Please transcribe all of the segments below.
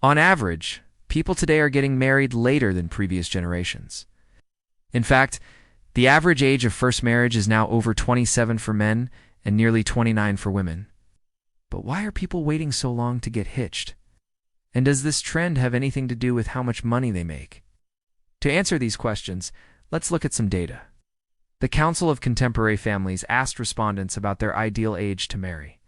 On average, people today are getting married later than previous generations. In fact, the average age of first marriage is now over 27 for men and nearly 29 for women. But why are people waiting so long to get hitched? And does this trend have anything to do with how much money they make? To answer these questions, let's look at some data. The Council of Contemporary Families asked respondents about their ideal age to marry.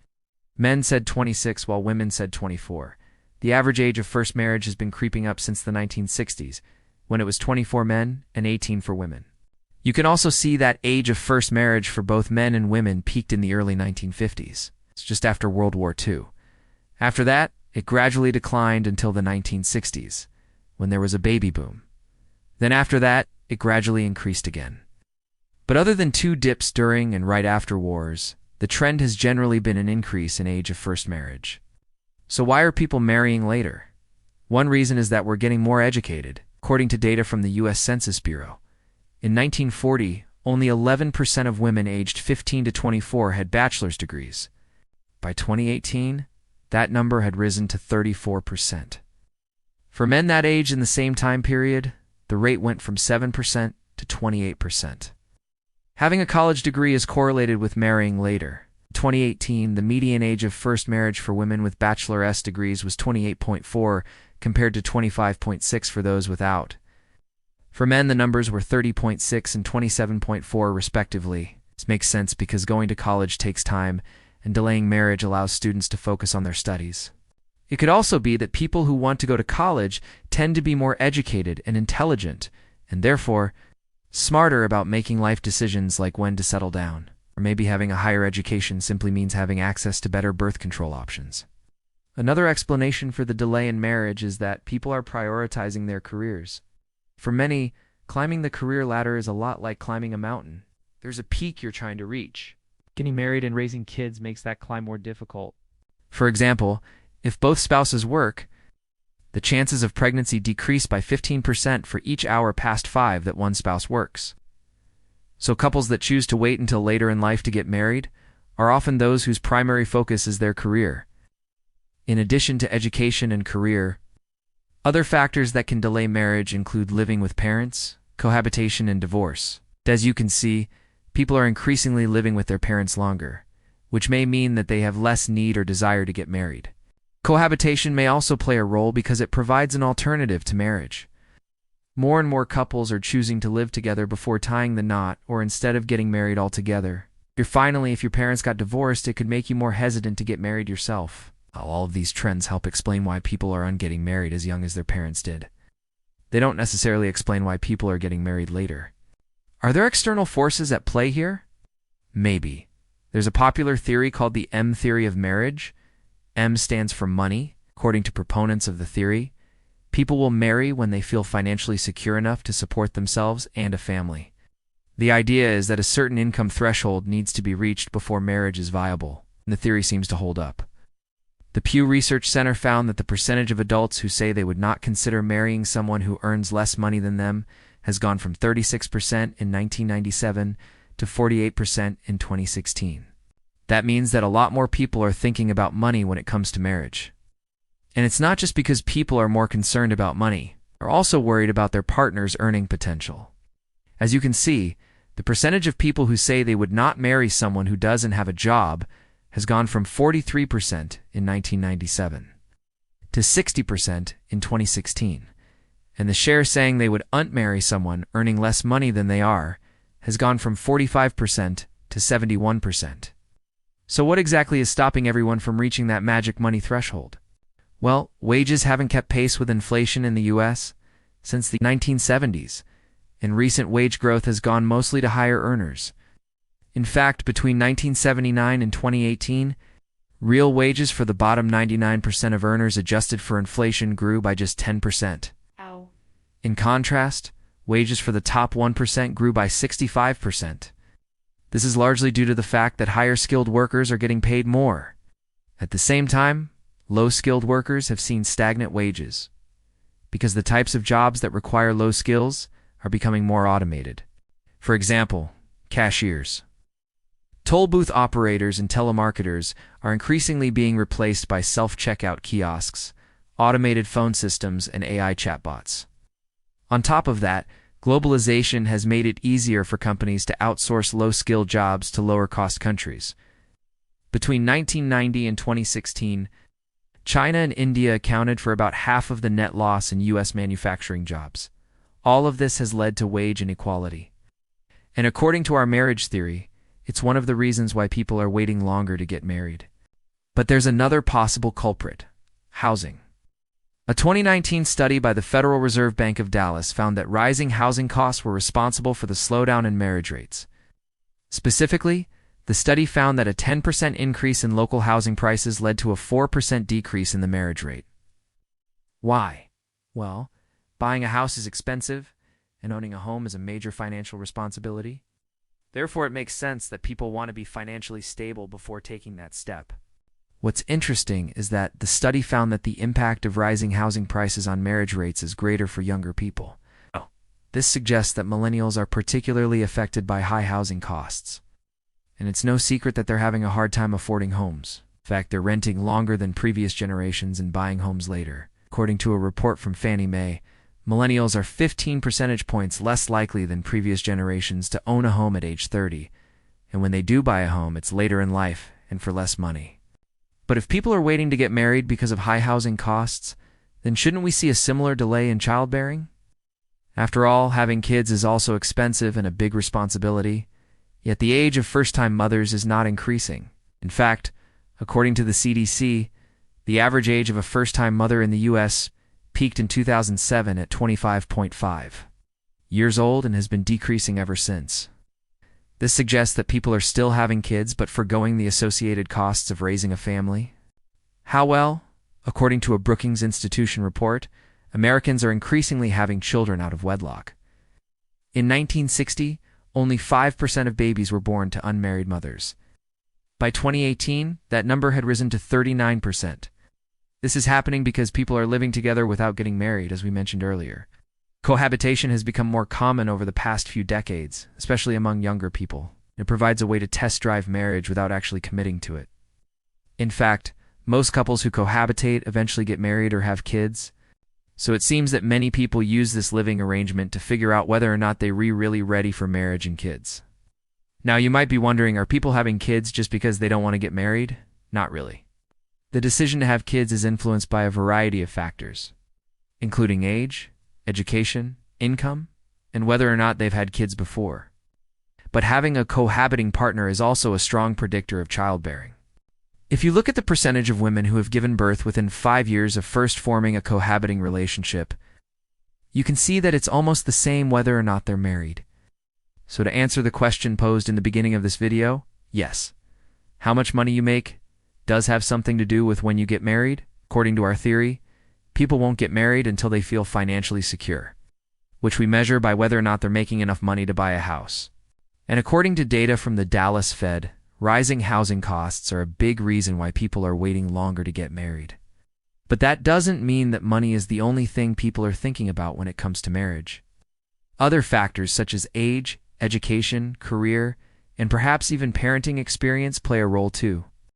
Men said 26 while women said 24. The average age of first marriage has been creeping up since the 1960s, when it was 24 men and 18 for women. You can also see that age of first marriage for both men and women peaked in the early 1950s. It's just after World War II. After that, it gradually declined until the 1960s, when there was a baby boom. Then after that, it gradually increased again. But other than two dips during and right after wars, the trend has generally been an increase in age of first marriage. So why are people marrying later? One reason is that we're getting more educated, according to data from the U.S. Census Bureau. In 1940, only 11% of women aged 15 to 24 had bachelor's degrees. By 2018, that number had risen to 34%. For men that age in the same time period, the rate went from 7% to 28%. Having a college degree is correlated with marrying later. In 2018, the median age of first marriage for women with bachelor's degrees was 28.4 compared to 25.6 for those without. For men, the numbers were 30.6 and 27.4 respectively. This makes sense because going to college takes time, and delaying marriage allows students to focus on their studies. It could also be that people who want to go to college tend to be more educated and intelligent, and therefore smarter about making life decisions like when to settle down. Or maybe having a higher education simply means having access to better birth control options. Another explanation for the delay in marriage is that people are prioritizing their careers. For many, climbing the career ladder is a lot like climbing a mountain. There's a peak you're trying to reach. Getting married and raising kids makes that climb more difficult. For example, if both spouses work, the chances of pregnancy decrease by 15% for each hour past 5 that one spouse works. So couples that choose to wait until later in life to get married are often those whose primary focus is their career. In addition to education and career, other factors that can delay marriage include living with parents, cohabitation, and divorce. As you can see, people are increasingly living with their parents longer, which may mean that they have less need or desire to get married. Cohabitation may also play a role because it provides an alternative to marriage. More and more couples are choosing to live together before tying the knot or instead of getting married altogether. If your parents got divorced, it could make you more hesitant to get married yourself. All of these trends help explain why people are getting married as young as their parents did. They don't necessarily explain why people are getting married later. Are there external forces at play here? Maybe. There's a popular theory called the M theory of marriage. M stands for money. According to proponents of the theory, people will marry when they feel financially secure enough to support themselves and a family. The idea is that a certain income threshold needs to be reached before marriage is viable, and the theory seems to hold up. The Pew Research Center found that the percentage of adults who say they would not consider marrying someone who earns less money than them has gone from 36% in 1997 to 48% in 2016. That means that a lot more people are thinking about money when it comes to marriage. And it's not just because people are more concerned about money. They're also worried about their partner's earning potential. As you can see, the percentage of people who say they would not marry someone who doesn't have a job has gone from 43% in 1997 to 60% in 2016. And the share saying they would marry someone earning less money than they are has gone from 45% to 71%. So what exactly is stopping everyone from reaching that magic money threshold? Well, wages haven't kept pace with inflation in the U.S. since the 1970s, and recent wage growth has gone mostly to higher earners. In fact, between 1979 and 2018, real wages for the bottom 99% of earners adjusted for inflation grew by just 10%. Ow. In contrast, wages for the top 1% grew by 65%. This is largely due to the fact that higher-skilled workers are getting paid more. At the same time, low-skilled workers have seen stagnant wages, because the types of jobs that require low skills are becoming more automated. For example, cashiers. Toll booth operators and telemarketers are increasingly being replaced by self-checkout kiosks, automated phone systems, and AI chatbots. On top of that, globalization has made it easier for companies to outsource low-skilled jobs to lower-cost countries. Between 1990 and 2016, China and India accounted for about half of the net loss in U.S. manufacturing jobs. All of this has led to wage inequality. And according to our marriage theory, it's one of the reasons why people are waiting longer to get married. But there's another possible culprit: housing. A 2019 study by the Federal Reserve Bank of Dallas found that rising housing costs were responsible for the slowdown in marriage rates. Specifically, the study found that a 10% increase in local housing prices led to a 4% decrease in the marriage rate. Why? Well, buying a house is expensive, and owning a home is a major financial responsibility. Therefore, it makes sense that people want to be financially stable before taking that step. What's interesting is that the study found that the impact of rising housing prices on marriage rates is greater for younger people. This suggests that millennials are particularly affected by high housing costs. And it's no secret that they're having a hard time affording homes. In fact, they're renting longer than previous generations and buying homes later. According to a report from Fannie Mae, millennials are 15 percentage points less likely than previous generations to own a home at age 30. And when they do buy a home, it's later in life and for less money. But if people are waiting to get married because of high housing costs, then shouldn't we see a similar delay in childbearing? After all, having kids is also expensive and a big responsibility. Yet the age of first-time mothers is not increasing. In fact, according to the CDC, the average age of a first-time mother in the U.S. peaked in 2007 at 25.5 years old and has been decreasing ever since. This suggests that people are still having kids but forgoing the associated costs of raising a family. How well? According to a Brookings Institution report, Americans are increasingly having children out of wedlock. In 1960, only 5% of babies were born to unmarried mothers. By 2018, that number had risen to 39%. This is happening because people are living together without getting married, as we mentioned earlier. Cohabitation has become more common over the past few decades, especially among younger people. It provides a way to test drive marriage without actually committing to it. In fact, most couples who cohabitate eventually get married or have kids. So it seems that many people use this living arrangement to figure out whether or not they're really ready for marriage and kids. Now you might be wondering, are people having kids just because they don't want to get married? Not really. The decision to have kids is influenced by a variety of factors, including age, education, income, and whether or not they've had kids before. But having a cohabiting partner is also a strong predictor of childbearing. If you look at the percentage of women who have given birth within 5 years of first forming a cohabiting relationship, you can see that it's almost the same whether or not they're married. So to answer the question posed in the beginning of this video, yes. How much money you make does have something to do with when you get married. According to our theory, people won't get married until they feel financially secure, which we measure by whether or not they're making enough money to buy a house. And according to data from the Dallas Fed, rising housing costs are a big reason why people are waiting longer to get married. But that doesn't mean that money is the only thing people are thinking about when it comes to marriage. Other factors such as age, education, career, and perhaps even parenting experience play a role too.